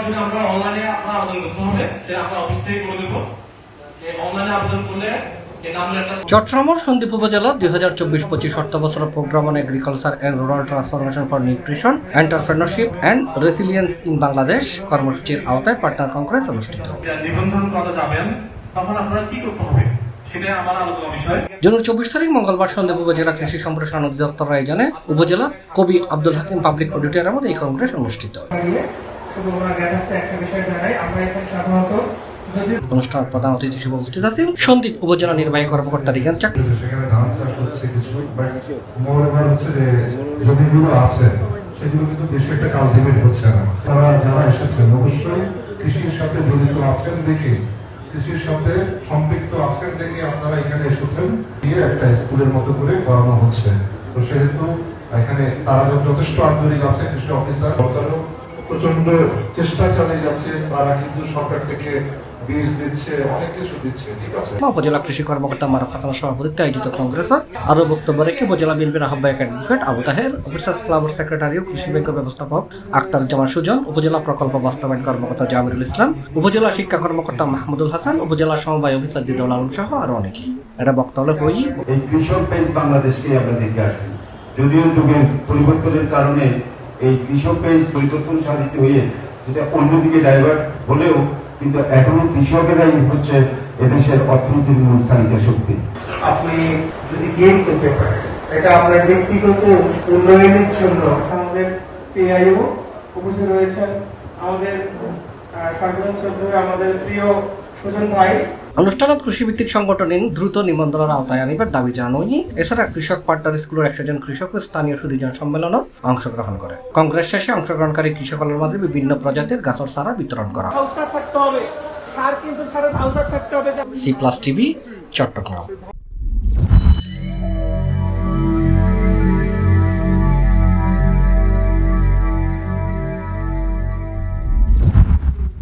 জন্য আমরা অনলাইনে আপনার আবেদন করতে হবে, সেটা আমরা অফিস থেকে করে দেবো। অনলাইনে আবেদন করলে চট্টগ্রামের সন্দ্বীপ উপজেলা 2024-25 অর্থবছর program on agriculture and rural transformation for nutrition, entrepreneurship and resilience in Bangladesh কর্মসূচির আওতায় পার্টনার কংগ্রেস অনুষ্ঠিত। নিবন্ধন করা যাবেন, তখন আপনারা কি করতে হবে সেটা আমার আলোচনা বিষয়। জুনের 24 তারিখ মঙ্গলবার সন্দ্বীপ উপজেলা কৃষি সম্প্রসারণ অধিদপ্তর আয়োজনে উপজেলা কবি আব্দুল হাকিম পাবলিক অডিটোরিয়ামে এই কংগ্রেস অনুষ্ঠিত। অনুষ্ঠানের প্রধান অতিথি হিসেবে উপস্থিত আছেন সন্দ্বীপ উপজেলা নির্বাহী কর্মকর্তা রিগান চাক। সেখানে ধান চাষ হচ্ছে কিছু, মোর হচ্ছে যে জমিগুলো আছে সেগুলো কিন্তু বেশি একটা কালটিভেট হচ্ছে না। তারা যারা এসেছেন অবশ্যই কৃষির সাথে জড়িত আছেন দেখে, কৃষির সাথে সম্পৃক্ত আছেন দেখে আপনারা এখানে এসেছেন, দিয়ে একটা স্কুলের মতো করে করানো হচ্ছে। তো সেহেতু এখানে তারা যথেষ্ট আন্তরিক আছে, কৃষি অফিসার সরকারও প্রচন্ড চেষ্টা চালিয়ে যাচ্ছে। তারা কিন্তু সরকার থেকে বীজ দিচ্ছে, অনেক কিছু দিচ্ছে, ঠিক আছে। উপজেলা কৃষি কর্মকর্তা মারুফ হাসানের সভাপতিত্বে আয়োজিত কংগ্রেসে আরো বক্তব্য রেখে উপজেলা বিএনপির আহ্বায়ক অ্যাডভোকেট আবু তাহের, অফিসার্স ক্লাবের সেক্রেটারি ও কৃষি ব্যাংকের ব্যবস্থাপক আক্তার জামান সুজন, উপজেলা প্রকল্প বাস্তবায়ন কর্মকর্তা জামিরুল ইসলাম, উপজেলা শিক্ষা কর্মকর্তা মাহমুদুল হাসান, উপজেলা সমবায় অফিসার দিদাউল আলম সহ আরো অনেকেই এটা বক্তব্য হই। এই কৃষক পেজ বাংলাদেশকে আমরা দেখে আসছি। যদিও যুগের পরিবর্তনের কারণে এই কৃষক পেজ পরিবর্তন সাধিত হয়ে যেটা অন্যদিকে ডাইভার্ট হলেও কিন্তু এখনো কৃষকেরাই হচ্ছে এদেশের অর্থনীতির মূল চালিকা শক্তি। আপনি যদি গেম করতে পারেন, এটা আপনার ব্যক্তিগত উন্নয়নের জন্য। আমাদের পিআইও উপস্থিত রয়েছেন, আমাদের সর্বজন শ্রদ্ধেয় আমাদের প্রিয় সুজন ভাই। অনুষ্ঠানত কৃষিভিত্তিক সংগঠনের দ্রুত নিবন্ধনের আওতায় আনিবার দাবি জানানো হয়নি। এছাড়া কৃষক পার্টনার স্কুলের 100 জন কৃষক ও স্থানীয় সুধীজন সম্মেলনে অংশগ্রহণ করে। কংগ্রেস শেষে অংশগ্রহণকারী কৃষকদের মাঝে বিভিন্ন প্রজাতির গাছের চারা বিতরণ করা। সার কিন্তু সারের আওতায় থাকতে হবে। C+ TV Chittagong.